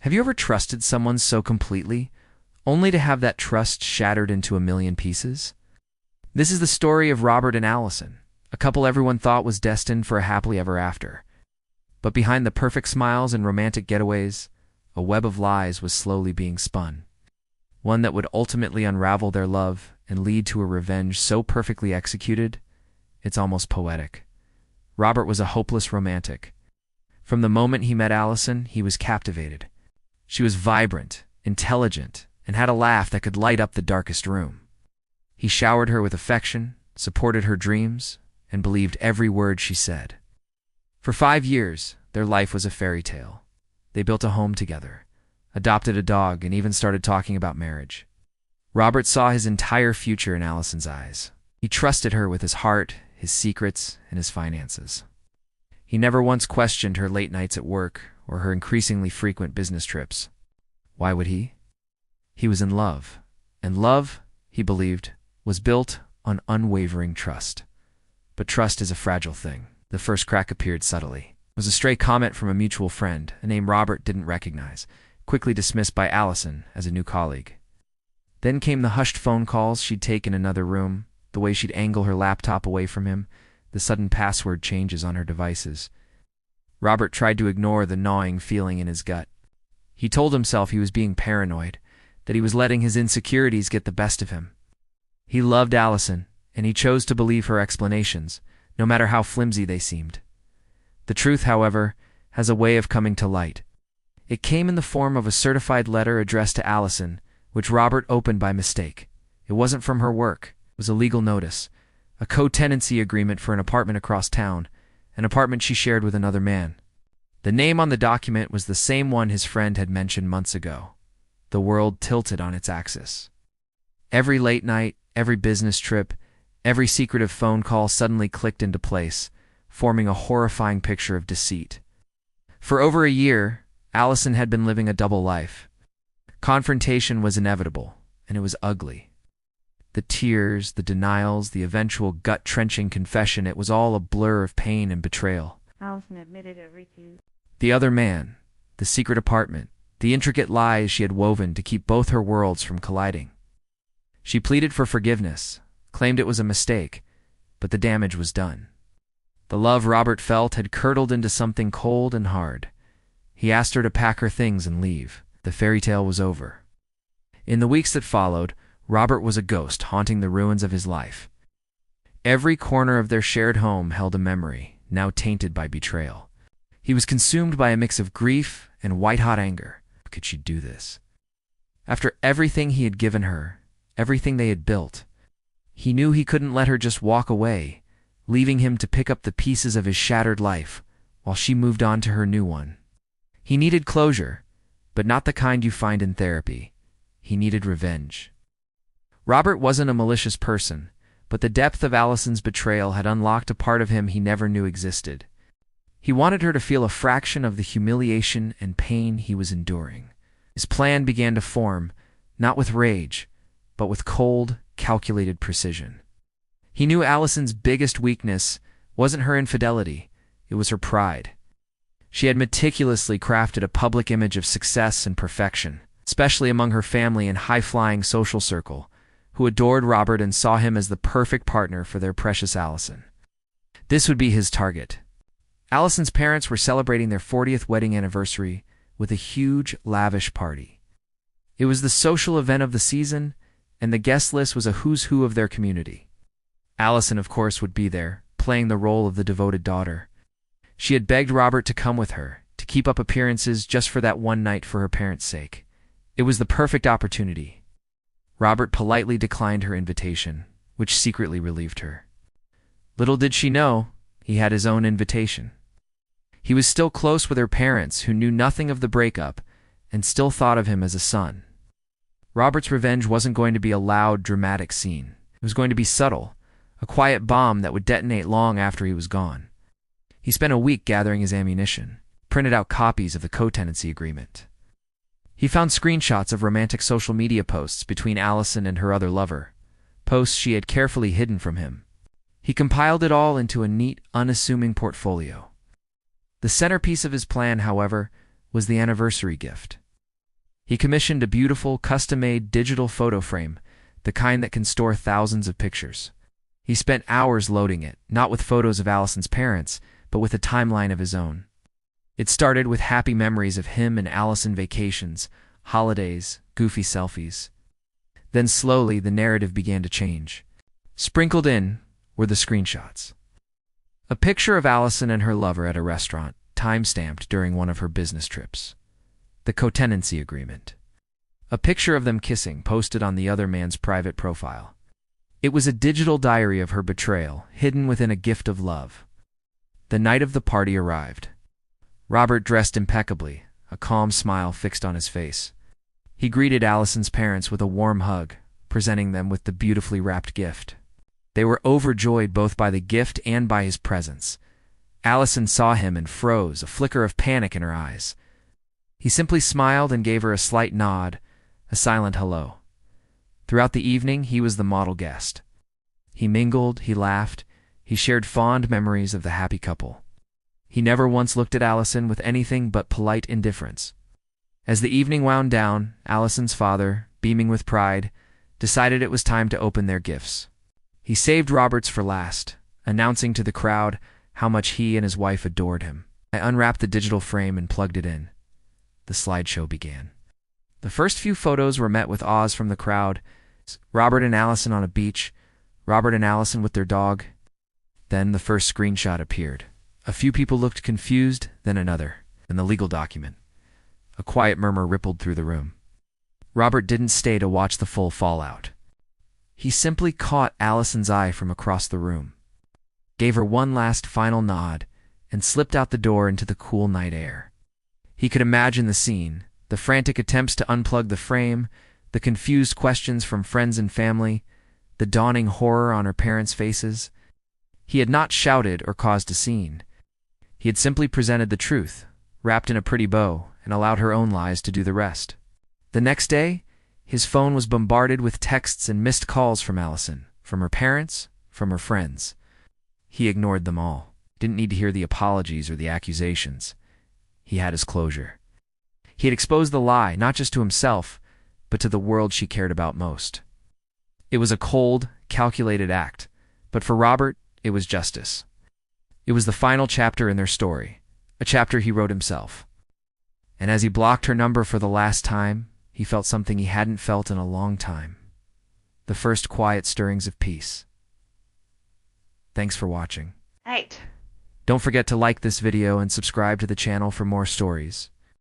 Have you ever trusted someone so completely, only to have that trust shattered into a million pieces? This is the story of Robert and Allison, a couple everyone thought was destined for a happily ever after. But behind the perfect smiles and romantic getaways, a web of lies was slowly being spun. One that would ultimately unravel their love and lead to a revenge so perfectly executed, it's almost poetic. Robert was a hopeless romantic. From the moment he met Allison, he was captivated. She was vibrant, intelligent, and had a laugh that could light up the darkest room. He showered her with affection, supported her dreams, and believed every word she said. For 5 years, their life was a fairy tale. They built a home together, adopted a dog, and even started talking about marriage. Robert saw his entire future in Allison's eyes. He trusted her with his heart, his secrets, and his finances. He never once questioned her late nights at work or her increasingly frequent business trips. Why would he? He was in love, and love, he believed, was built on unwavering trust. But trust is a fragile thing. The first crack appeared subtly. It was a stray comment from a mutual friend, a name Robert didn't recognize, quickly dismissed by Allison as a new colleague. Then came the hushed phone calls she'd take in another room, the way she'd angle her laptop away from him, the sudden password changes on her devices. Robert tried to ignore the gnawing feeling in his gut. He told himself he was being paranoid, that he was letting his insecurities get the best of him. He loved Allison, and he chose to believe her explanations, no matter how flimsy they seemed. The truth, however, has a way of coming to light. It came in the form of a certified letter addressed to Allison, which Robert opened by mistake. It wasn't from her work. It was a legal notice, a co-tenancy agreement for an apartment across town, an apartment she shared with another man. The name on the document was the same one his friend had mentioned months ago. The world tilted on its axis. Every late night, every business trip, every secretive phone call suddenly clicked into place, forming a horrifying picture of deceit. For over a year, Allison had been living a double life. Confrontation was inevitable, and it was ugly. The tears, the denials, the eventual gut-trenching confession, it was all a blur of pain and betrayal. Allison admitted everything. The other man, the secret apartment, the intricate lies she had woven to keep both her worlds from colliding. She pleaded for forgiveness, claimed it was a mistake, but the damage was done. The love Robert felt had curdled into something cold and hard. He asked her to pack her things and leave. The fairy tale was over. In the weeks that followed, Robert was a ghost haunting the ruins of his life. Every corner of their shared home held a memory, now tainted by betrayal. He was consumed by a mix of grief and white-hot anger. How could she do this? After everything he had given her, everything they had built, he knew he couldn't let her just walk away, leaving him to pick up the pieces of his shattered life while she moved on to her new one. He needed closure, but not the kind you find in therapy. He needed revenge. Robert wasn't a malicious person, but the depth of Allison's betrayal had unlocked a part of him he never knew existed. He wanted her to feel a fraction of the humiliation and pain he was enduring. His plan began to form, not with rage, but with cold, calculated precision. He knew Allison's biggest weakness wasn't her infidelity, it was her pride. She had meticulously crafted a public image of success and perfection, especially among her family and high-flying social circle, who adored Robert and saw him as the perfect partner for their precious Allison. This would be his target. Allison's parents were celebrating their 40th wedding anniversary with a huge, lavish party. It was the social event of the season, and the guest list was a who's who of their community. Allison, of course, would be there, playing the role of the devoted daughter. She had begged Robert to come with her, to keep up appearances just for that one night for her parents' sake. It was the perfect opportunity. Robert politely declined her invitation, which secretly relieved her. Little did she know, he had his own invitation. He was still close with her parents, who knew nothing of the breakup and still thought of him as a son. Robert's revenge wasn't going to be a loud, dramatic scene. It was going to be subtle, a quiet bomb that would detonate long after he was gone. He spent a week gathering his ammunition, printed out copies of the co-tenancy agreement. He found screenshots of romantic social media posts between Allison and her other lover, posts she had carefully hidden from him. He compiled it all into a neat, unassuming portfolio. The centerpiece of his plan, however, was the anniversary gift. He commissioned a beautiful, custom-made digital photo frame, the kind that can store thousands of pictures. He spent hours loading it, not with photos of Allison's parents, but with a timeline of his own. It started with happy memories of him and Allison vacations, holidays, goofy selfies. Then slowly the narrative began to change. Sprinkled in were the screenshots. A picture of Allison and her lover at a restaurant, time-stamped during one of her business trips. The co-tenancy agreement. A picture of them kissing posted on the other man's private profile. It was a digital diary of her betrayal, hidden within a gift of love. The night of the party arrived. Robert dressed impeccably, a calm smile fixed on his face. He greeted Allison's parents with a warm hug, presenting them with the beautifully wrapped gift. They were overjoyed both by the gift and by his presence. Allison saw him and froze, a flicker of panic in her eyes. He simply smiled and gave her a slight nod, a silent hello. Throughout the evening, he was the model guest. He mingled, he laughed, he shared fond memories of the happy couple. He never once looked at Allison with anything but polite indifference. As the evening wound down, Allison's father, beaming with pride, decided it was time to open their gifts. He saved Robert's for last, announcing to the crowd how much he and his wife adored him. I unwrapped the digital frame and plugged it in. The slideshow began. The first few photos were met with awes from the crowd. Robert and Allison on a beach, Robert and Allison with their dog. Then the first screenshot appeared. A few people looked confused, then another, and the legal document. A quiet murmur rippled through the room. Robert didn't stay to watch the full fallout. He simply caught Allison's eye from across the room, gave her one last final nod, and slipped out the door into the cool night air. He could imagine the scene, the frantic attempts to unplug the frame, the confused questions from friends and family, the dawning horror on her parents' faces. He had not shouted or caused a scene. He had simply presented the truth, wrapped in a pretty bow, and allowed her own lies to do the rest. The next day, his phone was bombarded with texts and missed calls from Allison, from her parents, from her friends. He ignored them all. Didn't need to hear the apologies or the accusations. He had his closure. He had exposed the lie, not just to himself, but to the world she cared about most. It was a cold, calculated act, but for Robert, it was justice. It was the final chapter in their story, a chapter he wrote himself. And as he blocked her number for the last time, he felt something he hadn't felt in a long time. The first quiet stirrings of peace. Thanks for watching. Right. Don't forget to like this video and subscribe to the channel for more stories.